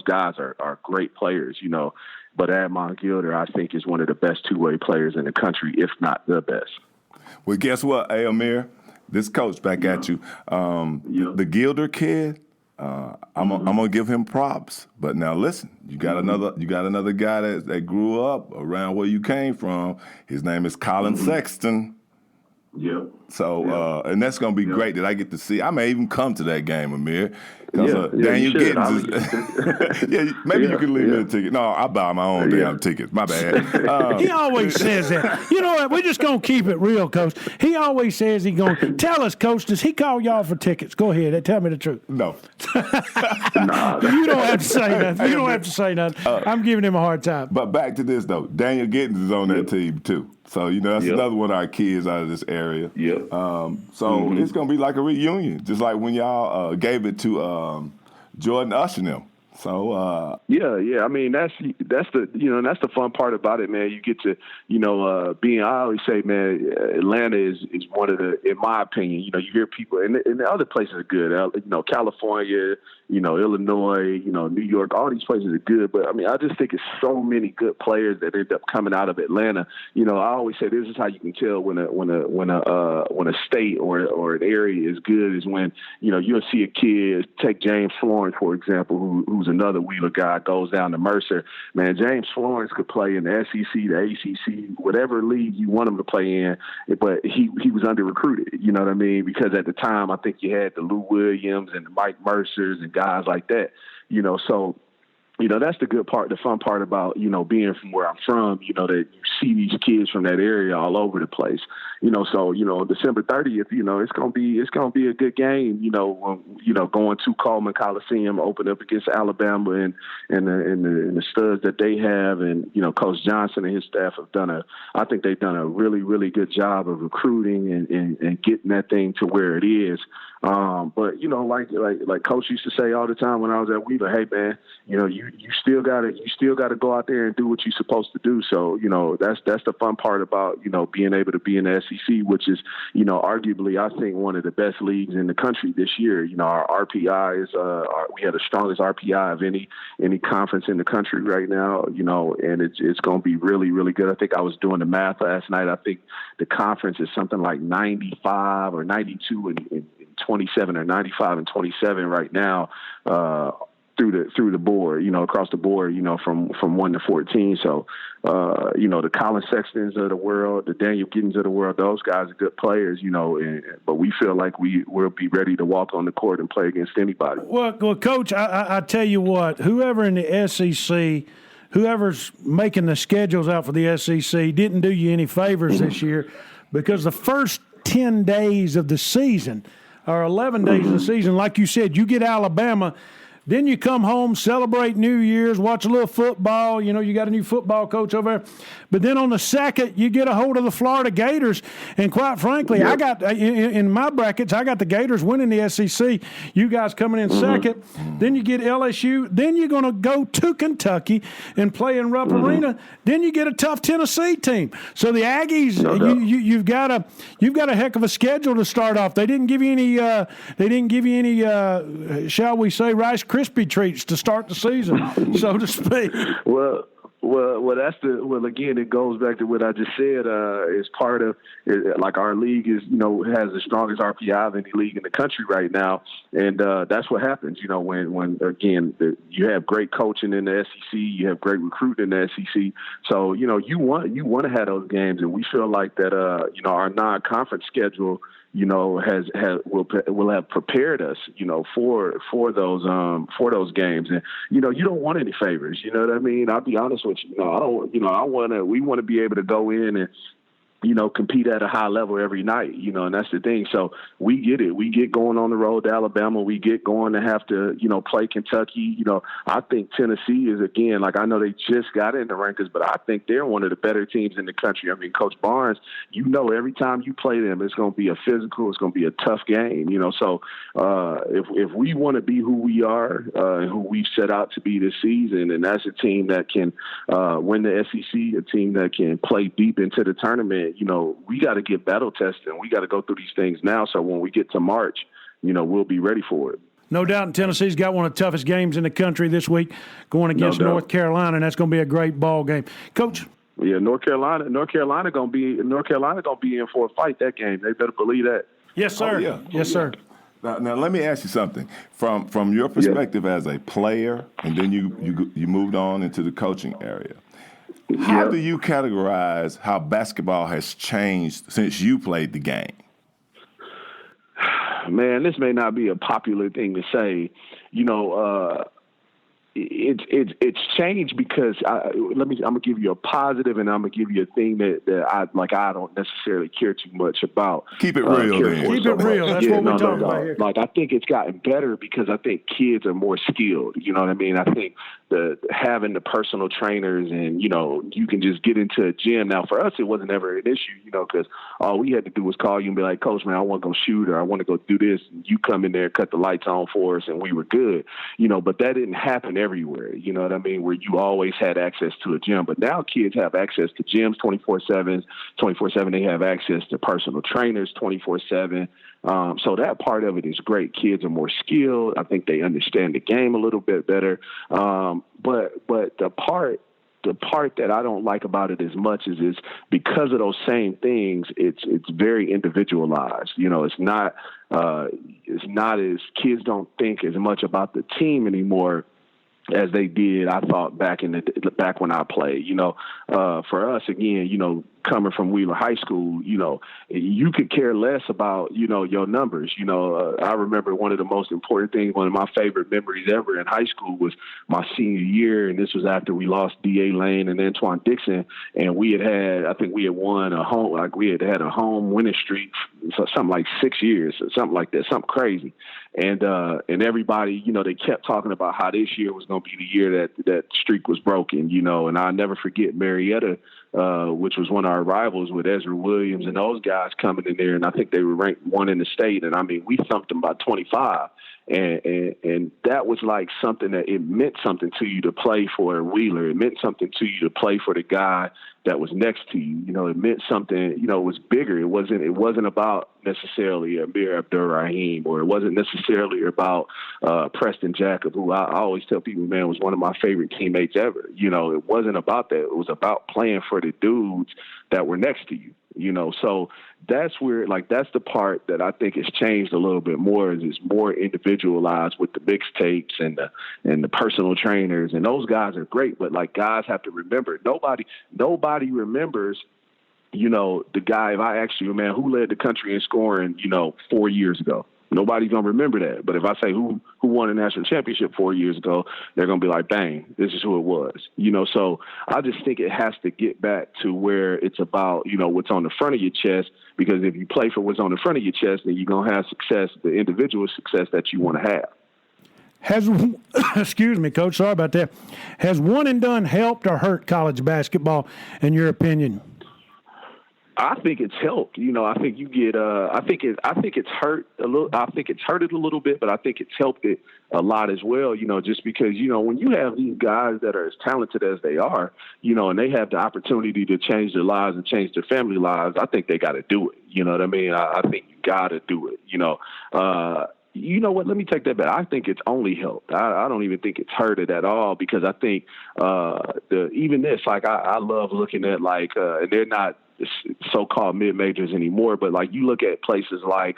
E: guys are great players. But Amir Gilder, I think, is one of the best two-way players in the country, if not the best.
C: Well, guess what, Amir? This coach back at you. The Gilder kid, I'm gonna give him props. But now listen, you got another guy that grew up around where you came from. His name is Colin Sexton.
E: Yeah.
C: So and that's gonna be great that I get to see. I may even come to that game, Amir. Because Daniel Giddens is maybe you can leave me a ticket. No, I buy my own damn tickets. My bad.
B: He always says that. You know what? We're just going to keep it real, Coach. He always says he's going to tell us, Coach, does he call y'all for tickets? Go ahead. Tell me the truth.
C: No.
B: You don't have to say nothing. You don't have to say nothing. I'm giving him a hard time.
C: But back to this, though. Daniel Giddens is on that team, too. So, that's another one of our kids out of this area.
E: Yep.
C: So it's going to be like a reunion, just like when y'all gave it to Jordan Usher and them. So
E: I mean that's the fun part about it, man. You get to I always say, man, Atlanta is one of the, in my opinion, you hear people and the other places are good. California, Illinois, New York, all these places are good. But I mean, I just think it's so many good players that end up coming out of Atlanta. I always say this is how you can tell when a state or an area is good is when you'll see a kid, take James Florence for example, who's another Wheeler guy, goes down to Mercer. Man, James Florence could play in the SEC, the ACC, whatever league you want him to play in, but he was under recruited. You know what I mean? Because at the time, I think you had the Lou Williams and the Mike Mercers and guys like that. So that's the good part, the fun part about, being from where I'm from, that you see these kids from that area all over the place, so, December 30th, it's going to be a good game, going to Coleman Coliseum, open up against Alabama and the studs that they have. And, Coach Johnson and his staff I think they've done a really, really good job of recruiting and getting that thing to where it is. But, like Coach used to say all the time when I was at Wheeler, hey man, you still gotta go out there and do what you're supposed to do. So, that's the fun part about, being able to be in the SEC, which is, arguably, I think one of the best leagues in the country this year. Our RPI is, we have the strongest RPI of any conference in the country right now, and it's going to be really, really good. I think I was doing the math last night. I think the conference is something like 95 or 92 and 27 or 95 and 27 right now, through the board, across the board, from 1 to 14. So, the Colin Sextons of the world, the Daniel Giddens of the world, those guys are good players, but we feel like we'll be ready to walk on the court and play against anybody.
B: Well, Coach, I tell you what, whoever in the SEC, whoever's making the schedules out for the SEC didn't do you any favors this year, because the first 10 days of the season or 11 days of the season, like you said, you get Alabama. Then you come home, celebrate New Year's, watch a little football. You got a new football coach over there. But then on the second, you get a hold of the Florida Gators. And quite frankly, I got in my brackets, I got the Gators winning the SEC. You guys coming in second. Then you get LSU. Then you're going to go to Kentucky and play in Rupp Arena. Then you get a tough Tennessee team. So the Aggies, you've got a heck of a schedule to start off. They didn't give you any. Shall we say, Rice Krispie treats to start the season, so to speak.
E: Well, again, it goes back to what I just said. It's part of like our league is, has the strongest RPI of any league in the country right now, and that's what happens. When again you have great coaching in the SEC, you have great recruiting in the SEC. So you want to have those games, and we feel like that. Our non-conference schedule, will have prepared us, for those games. And, you don't want any favors. You know what I mean? I'll be honest with coach. We want to be able to go in and, compete at a high level every night, and that's the thing. So we get it. We get going on the road to Alabama. We get going to have to, play Kentucky. I think Tennessee is, again, like, I know they just got in the rankings, but I think they're one of the better teams in the country. I mean, Coach Barnes, every time you play them, it's going to be a physical, it's going to be a tough game, So if we want to be who we are and who we've set out to be this season, and that's a team that can win the SEC, a team that can play deep into the tournament, we got to get battle tested, and we got to go through these things now. So when we get to March, we'll be ready for it.
B: No doubt, and Tennessee's got one of the toughest games in the country this week, going against North Carolina, and that's going to be a great ball game, Coach.
E: Yeah, North Carolina gonna be in for a fight that game. They better believe that.
B: Yes, sir. Yes, sir.
C: Now, let me ask you something. From your perspective as a player, and then you moved on into the coaching area. How do you categorize how basketball has changed since you played the game?
E: Man, this may not be a popular thing to say. It's changed because I'm gonna give you a positive, and I'm gonna give you a thing that I don't necessarily care too much about.
C: Keep it real, then.
B: Keep it real. That's what we're talking about here.
E: Like, I think it's gotten better because I think kids are more skilled. You know what I mean? I think having the personal trainers, and you can just get into a gym. Now, for us, it wasn't ever an issue, because all we had to do was call you and be like, Coach, man, I want to go shoot, or I want to go do this. And you come in there, cut the lights on for us, and we were good. But that didn't happen everywhere. You know what I mean? Where you always had access to a gym. But now kids have access to gyms 24/7. 24/7, they have access to personal trainers 24/7. So that part of it is great. Kids are more skilled. I think they understand the game a little bit better. But the part that I don't like about it as much is because of those same things, it's very individualized. It's not as, kids don't think as much about the team anymore as they did, I thought, back when I played. For us, again, coming from Wheeler High School, you could care less about, your numbers. I remember one of the most important things, one of my favorite memories ever in high school was my senior year, and this was after we lost D.A. Lane and Antoine Dixon, and I think we had won a home, like we had a home winning streak for something like 6 years, or something like that, something crazy. And everybody, they kept talking about how this year was going to be the year that streak was broken, and I'll never forget Marietta, which was one of our rivals, with Ezra Williams and those guys coming in there, and I think they were ranked 1 in the state, and I mean, we thumped them by 25, and that was like something that it meant something to you to play for Wheeler. It meant something to you to play for the guy that was next to you. It meant something. It was bigger. It wasn't about necessarily Amir Abdur-Rahim, or it wasn't necessarily about Preston Jacob, who I always tell people, man, was one of my favorite teammates ever. It wasn't about that. It was about playing for the dudes that were next to you. So that's where, that's the part that I think has changed a little bit more, is it's more individualized with the mixtapes and the personal trainers, and those guys are great, but guys have to remember, nobody remembers, the guy, if I ask you, man, who led the country in scoring, 4 years ago? Nobody's going to remember that. But if I say who won a national championship 4 years ago, they're going to be like, bang, this is who it was. So I just think it has to get back to where it's about, what's on the front of your chest, because if you play for what's on the front of your chest, then you're going to have success, the individual success that you want to have.
B: Excuse me, Coach, sorry about that. Has one and done helped or hurt college basketball, in your opinion?
E: I think it's helped. I think you get. I think it's hurt a little. I think it's hurt it a little bit, but I think it's helped it a lot as well. Just because when you have these guys that are as talented as they are, and they have the opportunity to change their lives and change their family lives, I think they got to do it. You know what I mean? I think you got to do it. You know what? Let me take that back. I think it's only helped. I don't even think it's hurt it at all, because I think even this, I love looking at and they're not so-called mid-majors anymore, but you look at places like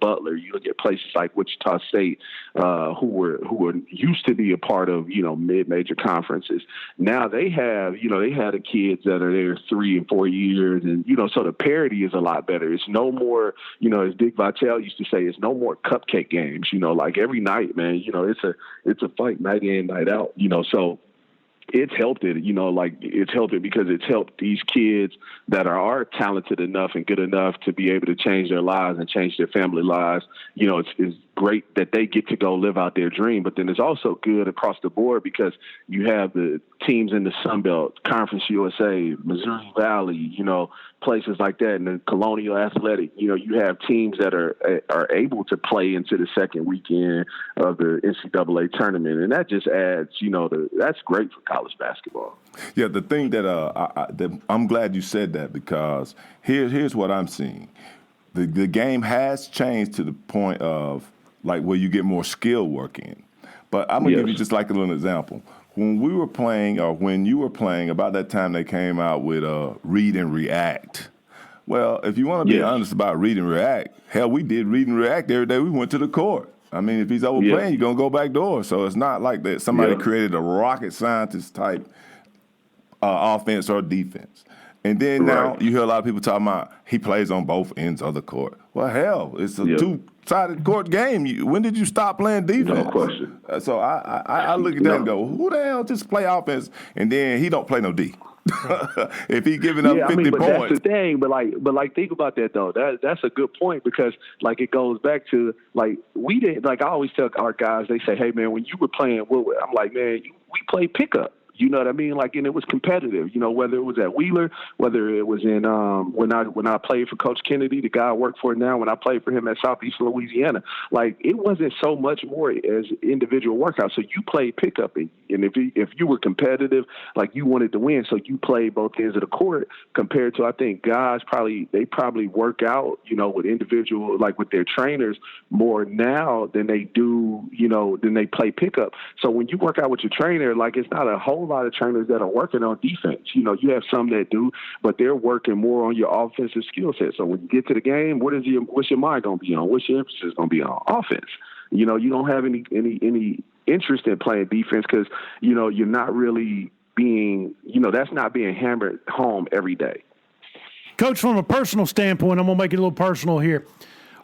E: Butler, you look at places like Wichita State, who were used to be a part of mid-major conferences. Now they have they had the kids that are there 3 and 4 years, and so the parity is a lot better. It's no more as Dick Vitale used to say, it's no more cupcake games. Every night, man, it's a fight night in, night out. So it's helped it, it's helped it because it's helped these kids that are talented enough and good enough to be able to change their lives and change their family lives. It's great that they get to go live out their dream, but then it's also good across the board because you have the teams in the Sun Belt, Conference USA, Missouri Valley, places like that, and then Colonial Athletic. You have teams that are able to play into the second weekend of the NCAA tournament, and that just adds, that's great for college basketball.
C: Yeah, the thing that I'm glad you said that because here's what I'm seeing. The game has changed to the point of like where you get more skill work in. But I'm gonna give you just like a little example. When we were playing, or when you were playing, about that time they came out with Read and React. Well, if you want to be honest about Read and React, hell, we did Read and React every day we went to the court. I mean, if he's overplaying, you're going to go back door. So it's not like that somebody created a rocket scientist type offense or defense. And then now you hear a lot of people talking about he plays on both ends of the court. Well, hell, it's a two-sided court game. When did you stop playing defense?
E: No question.
C: So I look at that and go, who the hell just play offense and then he don't play no D? If he giving up 50
E: but
C: points.
E: That's the thing. But think about that though. That's a good point because it goes back to we didn't I always tell our guys. They say, hey man, when you were playing, I'm like, man, we played pickup. You know what I mean? And it was competitive, whether it was at Wheeler, whether it was in when I played for Coach Kennedy, the guy I work for now, when I played for him at Southeast Louisiana. It wasn't so much more as individual workouts. So you played pickup, and if you were competitive, you wanted to win, so you played both ends of the court compared to, I think, guys they probably work out, with individual, with their trainers more now than they do, than they play pickup. So when you work out with your trainer, it's not a whole lot of trainers that are working on defense. You have some that do, but they're working more on your offensive skill set. So when you get to the game, what's your mind going to be on? What's your emphasis going to be on? Offense. You don't have any interest in playing defense because, you're not really being, that's not being hammered home every day.
B: Coach, from a personal standpoint, I'm going to make it a little personal here.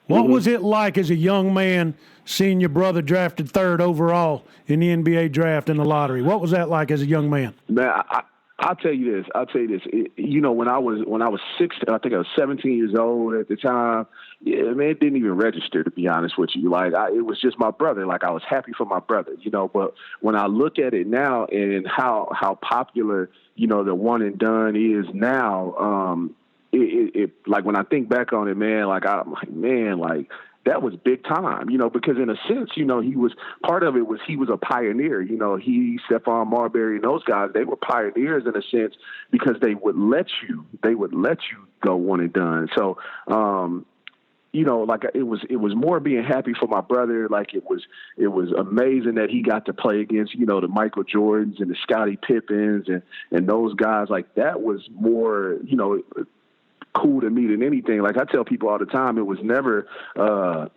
B: What was it like as a young man seeing your brother drafted 3rd overall in the NBA draft in the lottery? What was that like as a young man?
E: Man, I'll tell you this. When I was 16, I think I was 17 years old at the time. Yeah, man, it didn't even register, to be honest with you. It was just my brother. I was happy for my brother, But when I look at it now and how popular, the one and done is now, it when I think back on it, man, I'm like, man, that was big time, because in a sense, he was part of it was he was a pioneer, he, Stephon Marbury and those guys, they were pioneers in a sense because they would let you go one and done. So, it was more being happy for my brother. It was amazing that he got to play against, the Michael Jordans and the Scottie Pippens and those guys. That was more, cool to me than anything. I tell people all the time, it was never,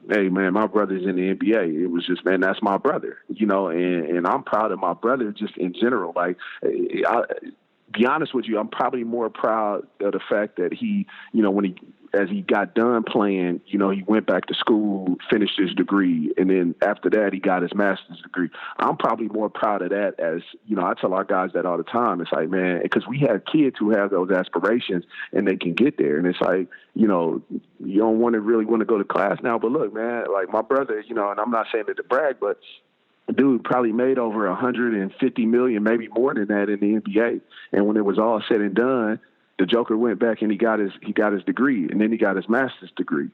E: hey man, my brother's in the NBA. It was just, man, that's my brother, and I'm proud of my brother just in general. Be honest with you, I'm probably more proud of the fact that he, as he got done playing, he went back to school, finished his degree, and then after that, he got his master's degree. I'm probably more proud of that as, I tell our guys that all the time. It's like, man, because we have kids who have those aspirations and they can get there. And it's like, you don't really want to go to class now, but look, man, my brother, and I'm not saying it to brag, but dude probably made over $150 million, maybe more than that in the NBA. And when it was all said and done, the Joker went back and he got his degree, and then he got his master's degree.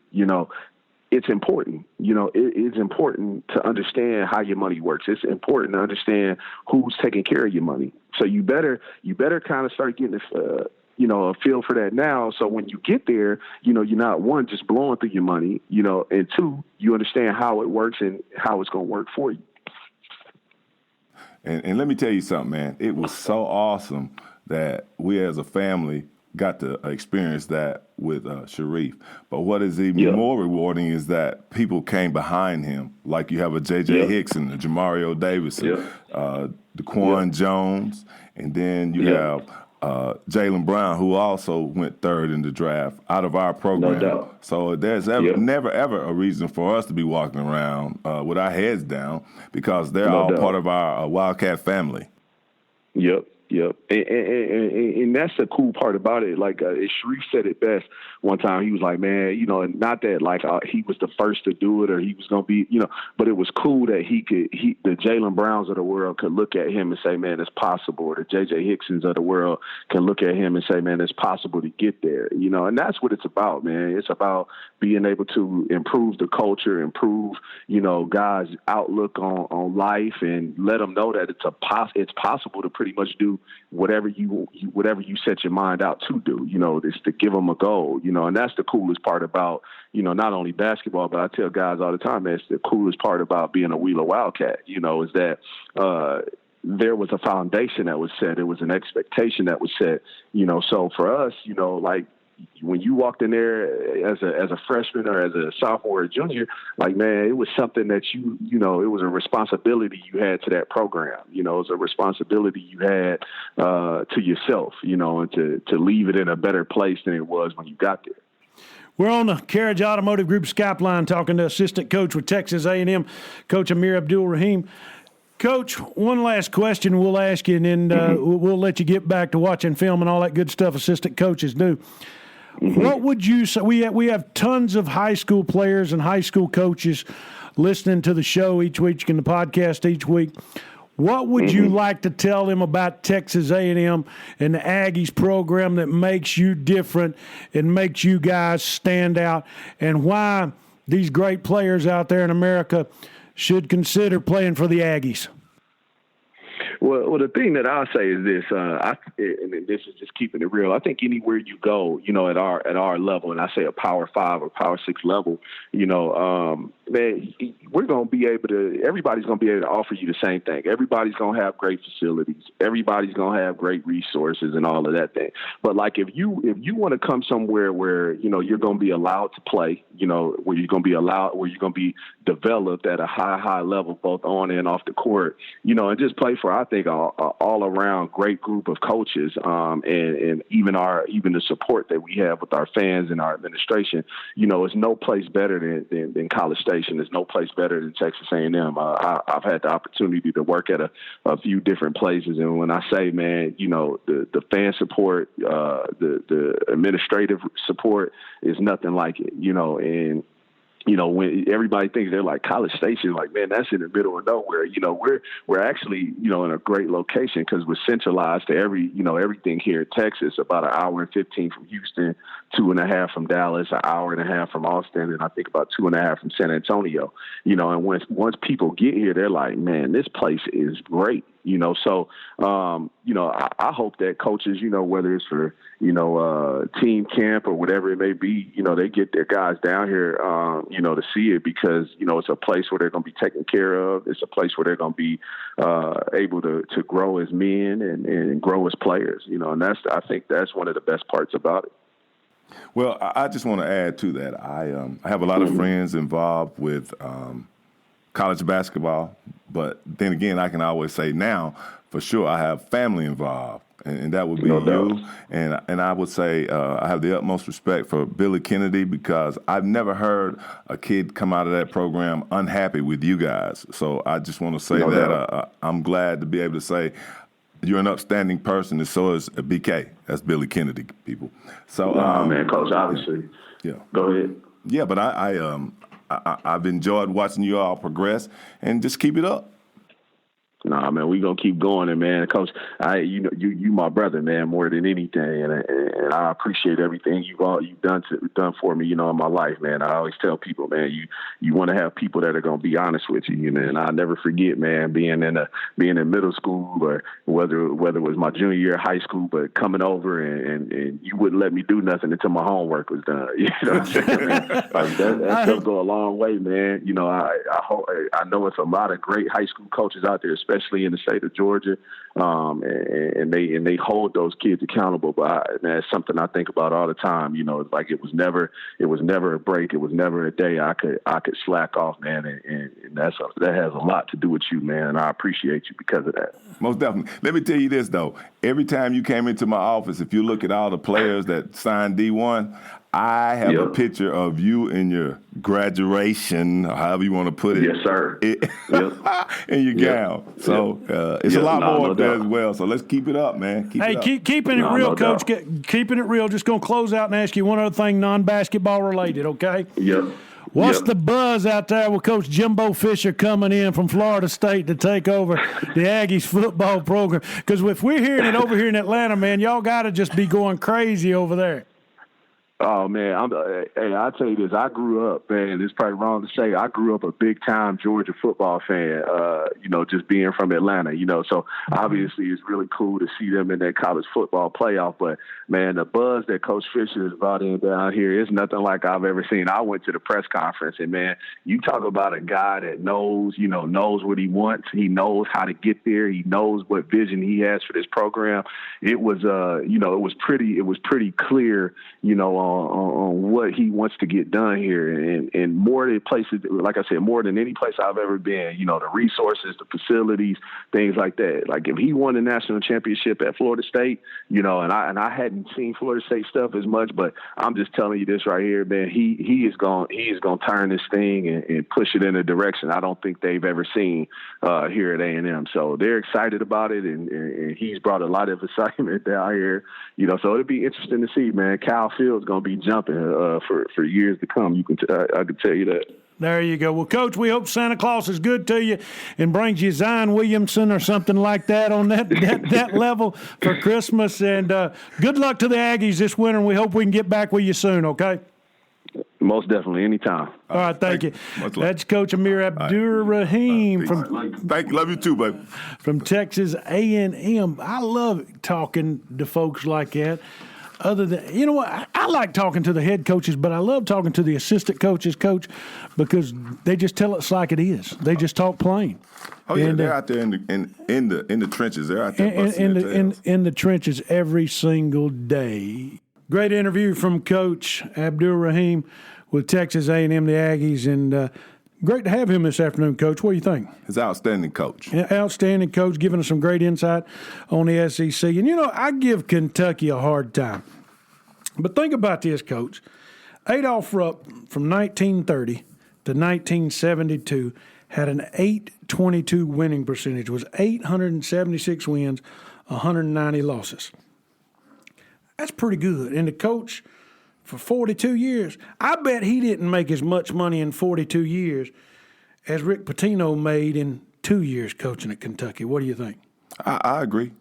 E: It's important. It's important to understand how your money works. It's important to understand who's taking care of your money. So you better kind of start getting a feel for that now. So when you get there, you're not, one, just blowing through your money, and two, you understand how it works and how it's going to work for you.
C: And let me tell you something, man. It was so awesome that we as a family got to experience that with Shareef. But what is even more rewarding is that people came behind him. Like you have a J.J. Hickson, a Jamario Davidson, DeQuan Jones, and then you have Jaylen Brown, who also went 3rd in the draft out of our program.
E: No doubt.
C: So there's never, ever a reason for us to be walking around with our heads down because they're all part of our Wildcat family.
E: Yep. And that's the cool part about it. Like Shareef said it best one time. He was like, man, and not that like he was the first to do it or he was going to be, but it was cool that the Jaylen Browns of the world could look at him and say, man, it's possible. Or the J.J. Hicksons of the world can look at him and say, man, it's possible to get there. And that's what it's about, man. It's about being able to improve the culture, improve, guys' outlook on life, and let them know that it's possible to pretty much do whatever you set your mind out to do, is to give them a goal, and that's the coolest part about, not only basketball, but I tell guys all the time, man, it's the coolest part about being a Wheeler Wildcat, is that, there was a foundation that was set. It was an expectation that was set, so for us, like, when you walked in there as a freshman or as a sophomore or junior, like, man, it was something that it was a responsibility you had to that program. It was a responsibility you had to yourself, and to leave it in a better place than it was when you got there.
B: We're on the Carriage Automotive Group Skype line talking to assistant coach with Texas A&M, Coach Amir Abdur-Rahim. Coach, one last question we'll ask you, and then we'll let you get back to watching film and all that good stuff assistant coaches do. What would you say? We have tons of high school players and high school coaches listening to the show each week and the podcast each week. What would you like to tell them about Texas A&M and the Aggies program that makes you different and makes you guys stand out, and why these great players out there in America should consider playing for the Aggies?
E: Well, the thing that I'll say is this, and this is just keeping it real. I think anywhere you go, at our level, and I say a Power 5 or Power 6 level, man, we're going to be able to, everybody's going to be able to offer you the same thing. Everybody's going to have great facilities. Everybody's going to have great resources and all of that thing. But like, if you want to come somewhere where, you're going to be allowed to play, where you're going to be developed at a high level, both on and off the court, and just play for, I think, all around great group of coaches, and even the support that we have with our fans and our administration, it's no place better than College Station. There's no place better than Texas A&M. I've had the opportunity to work at a few different places, and when I say, man, the fan support, the administrative support is nothing like it, and when everybody thinks they're like College Station, like, man, that's in the middle of nowhere. We're actually, in a great location because we're centralized to everything here in Texas, about an hour and 15 from Houston, 2.5 from Dallas, an hour and a half from Austin, and I think about 2.5 from San Antonio. And once people get here, they're like, man, this place is great. So, I hope that coaches, whether it's for, team camp or whatever it may be, they get their guys down here, to see it because, it's a place where they're going to be taken care of. It's a place where they're going to be able to grow as men and grow as players, and I think that's one of the best parts about it.
C: Well, I just want to add to that. I have a lot of friends involved with college basketball, but then again, I can always say now, for sure, I have family involved, and that would be you. And I would say I have the utmost respect for Billy Kennedy because I've never heard a kid come out of that program unhappy with you guys. So I just want to say that I'm glad to be able to say you're an upstanding person, and so is BK. That's Billy Kennedy, people. So,
E: man, Coach, obviously.
C: Yeah.
E: Go ahead.
C: Yeah, but I've enjoyed watching you all progress, and just keep it up.
E: Nah, man, we gonna keep going, and man, Coach, you my brother, man, more than anything, and I appreciate everything you've done for me, in my life, man. I always tell people, man, you want to have people that are gonna be honest with you, man. I'll never forget, man, being in middle school or whether it was my junior year of high school, but coming over and you wouldn't let me do nothing until my homework was done. You know what I'm saying? Man? Like that does go a long way, man. I know it's a lot of great high school coaches out there, especially in the state of Georgia, and they hold those kids accountable. But man, it's something I think about all the time. It's like it was never a break. It was never a day I could slack off, man. And that has a lot to do with you, man. And I appreciate you because of that.
C: Most definitely. Let me tell you this though. Every time you came into my office, if you look at all the players that signed D1, I have a picture of you in your graduation, or however you want to put it.
E: Yes, sir.
C: In your gown. So it's a lot more up there as well. So let's keep it up, man.
B: Keeping it real, Coach. Keeping it real. Just going to close out and ask you one other thing, non-basketball related, okay?
E: Yep.
B: What's the buzz out there with Coach Jimbo Fisher coming in from Florida State to take over the Aggies football program? Because if we're hearing it over here in Atlanta, man, y'all got to just be going crazy over there.
E: Oh man, I'll tell you this. I grew up, man. It's probably wrong to say. I grew up a big time Georgia football fan. Just being from Atlanta. So obviously it's really cool to see them in that college football playoff. But man, the buzz that Coach Fisher has brought in down here is nothing like I've ever seen. I went to the press conference, and man, you talk about a guy that knows what he wants. He knows how to get there. He knows what vision he has for this program. It was, it was pretty clear, on what he wants to get done here, and more than places, like I said, more than any place I've ever been. The resources, the facilities, things like that. Like if he won the national championship at Florida State, and I hadn't seen Florida State stuff as much, but I'm just telling you this right here, man. He is going to turn this thing and push it in a direction I don't think they've ever seen here at A&M. So they're excited about it, and he's brought a lot of excitement down here. So it'll be interesting to see, man. Kyle Field's going to be jumping for years to come. I can tell you that.
B: There you go. Well, Coach, we hope Santa Claus is good to you and brings you Zion Williamson or something like that on that level for Christmas. And good luck to the Aggies this winter, and we hope we can get back with you soon, okay?
E: Most definitely, anytime.
B: All right, thank you. That's Coach Amir Abdur-Rahim
C: Thank you. Love you too, baby.
B: From Texas A&M. I love talking to folks like that. Other than, I like talking to the head coaches, but I love talking to the assistant coaches, Coach, because they just tell us like it is. They just talk plain.
C: Oh yeah, they're out there in the trenches. They're out there
B: in the trenches every single day. Great interview from Coach Abdur-Rahim with Texas A&M, the Aggies, and great to have him this afternoon, Coach. What do you think?
C: He's an outstanding coach.
B: Outstanding coach, giving us some great insight on the SEC. And, I give Kentucky a hard time. But think about this, Coach. Adolph Rupp from 1930 to 1972 had an .822 winning percentage. It was 876 wins, 190 losses. That's pretty good. And the coach for 42 years, I bet he didn't make as much money in 42 years as Rick Pitino made in 2 years coaching at Kentucky. What do you think?
C: I agree.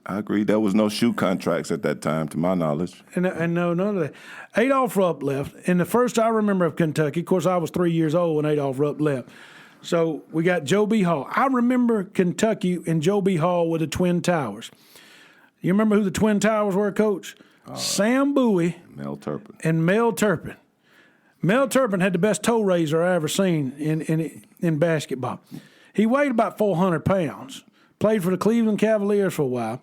C: There was no shoe contracts at that time, to my knowledge.
B: And no, none of that. Adolph Rupp left. And the first I remember of Kentucky, of course, I was 3 years old when Adolph Rupp left. So we got Joe B. Hall. I remember Kentucky and Joe B. Hall with the Twin Towers. You remember who the Twin Towers were, Coach? Sam Bowie.
C: Mel Turpin.
B: And Mel Turpin. Mel Turpin had the best toe raiser I ever seen in basketball. He weighed about 400 pounds. Played for the Cleveland Cavaliers for a while.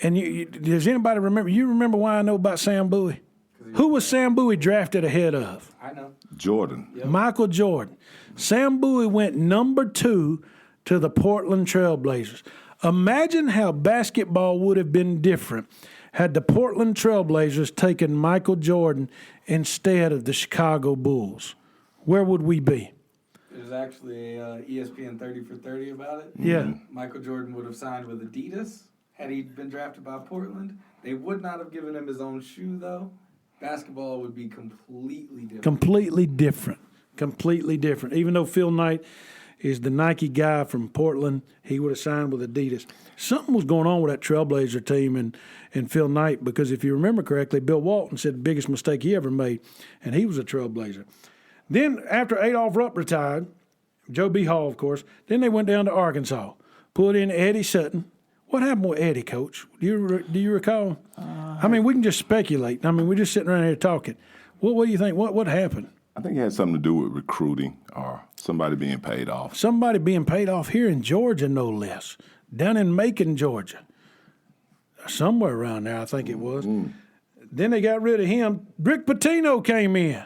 B: And does anybody remember? You remember why I know about Sam Bowie? Who was Sam Bowie drafted ahead of?
D: I know.
C: Jordan.
B: Yep. Michael Jordan. Sam Bowie went number 2 to the Portland Trailblazers. Imagine how basketball would have been different had the Portland Trailblazers taken Michael Jordan instead of the Chicago Bulls. Where would we be?
D: There's actually a ESPN 30 for 30 about it.
B: Yeah.
D: Michael Jordan would have signed with Adidas had he been drafted by Portland. They would not have given him his own shoe, though. Basketball would be completely different. Completely different. Even though Phil Knight is the Nike guy from Portland, he would have signed with Adidas. Something was going on with that Trailblazer team and Phil Knight, because if you remember correctly, Bill Walton said the biggest mistake he ever made, and he was a Trailblazer. Then after Adolph Rupp retired, Joe B. Hall, of course, then they went down to Arkansas, put in Eddie Sutton. What happened with Eddie, Coach? Do you recall? I mean, we can just speculate. I mean, we're just sitting around here talking. What do you think? What happened?
C: I think it had something to do with recruiting or somebody being paid off.
B: Somebody being paid off here in Georgia, no less. Down in Macon, Georgia. Somewhere around there, I think it was. Mm-hmm. Then they got rid of him. Rick Pitino came in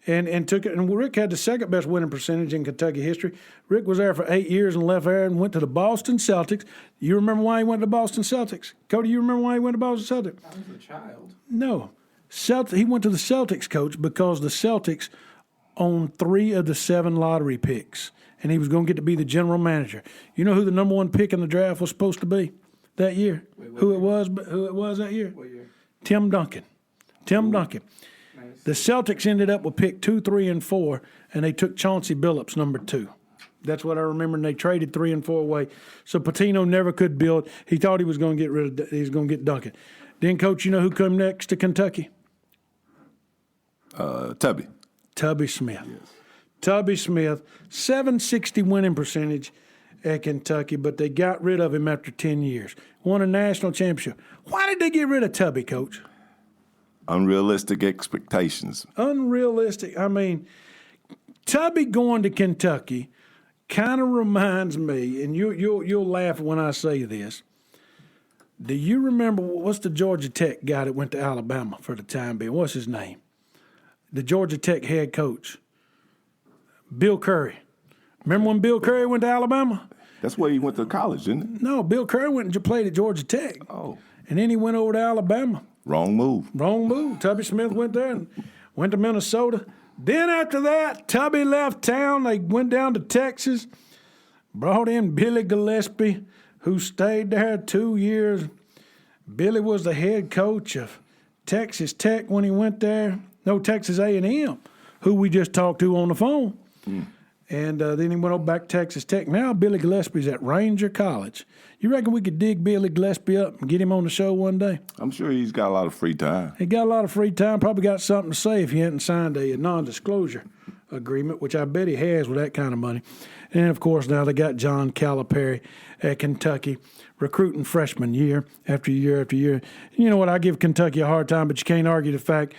B: and took it. And Rick had the second best winning percentage in Kentucky history. Rick was there for 8 years and left there and went to the Boston Celtics. You remember why he went to the Boston Celtics? Cody, you remember why he went to Boston Celtics?
D: I was a child.
B: No. He went to the Celtics, coach, because the Celtics owned 3 of the 7 lottery picks, and he was going to get to be the general manager. You know who the number 1 pick in the draft was supposed to be that year? Who it was that year?
D: What year?
B: Tim Duncan. Tim Duncan.
D: Nice.
B: The Celtics ended up with pick 2, 3, and 4, and they took Chauncey Billups, number 2. That's what I remember, and they traded 3 and 4 away. So Patino never could build. He thought he was going to get rid of. He was going to get Duncan. Then, coach, you know who come next to Kentucky?
C: Tubby.
B: Tubby Smith.
C: Yes.
B: Tubby Smith, 760 winning percentage at Kentucky, but they got rid of him after 10 years. Won a national championship. Why did they get rid of Tubby, coach?
C: Unrealistic expectations.
B: Unrealistic. I mean, Tubby going to Kentucky kind of reminds me, and you'll laugh when I say this. Do you remember what's the Georgia Tech guy that went to Alabama for the time being? What's his name? The Georgia Tech head coach, Bill Curry. Remember when Bill Curry went to Alabama?
C: That's where he went to college, didn't it?
B: No, Bill Curry went and played at Georgia Tech.
C: Oh.
B: And then he went over to Alabama.
C: Wrong move.
B: Wrong move. Tubby Smith went there and went to Minnesota. Then after that, Tubby left town. They went down to Texas, brought in Billy Gillespie, who stayed there 2 years. Billy was the head coach of Texas Tech when he went there. No, Texas A&M, who we just talked to on the phone. And then he went over back to Texas Tech. Now Billy Gillespie's at Ranger College. You reckon we could dig Billy Gillespie up and get him on the show one day?
C: I'm sure he's got a lot of free time.
B: He got a lot of free time, probably got something to say if he hadn't signed a non-disclosure agreement, which I bet he has with that kind of money. And, of course, now they got John Calipari at Kentucky recruiting freshman year after year after year. You know what? I give Kentucky a hard time, but you can't argue the fact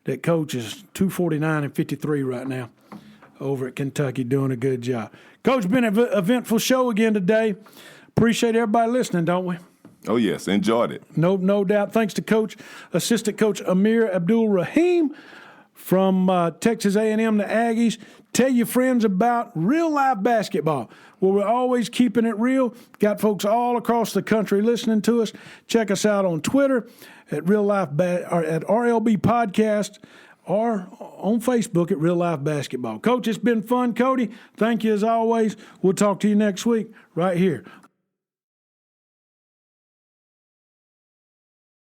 B: that coach is 249 and 53 right now over at Kentucky, doing a good job. Coach, been an eventful show again today. Appreciate everybody listening, don't we?
C: Oh, yes. Enjoyed it.
B: No doubt. Thanks to Coach, Assistant Coach Amir Abdur-Rahim from Texas A&M, the Aggies. Tell your friends about real-life basketball, where we're always keeping it real. Got folks all across the country listening to us. Check us out on Twitter at at RLB Podcast, or on Facebook at Real Life Basketball. Coach, it's been fun, Cody. Thank you as always. We'll talk to you next week right here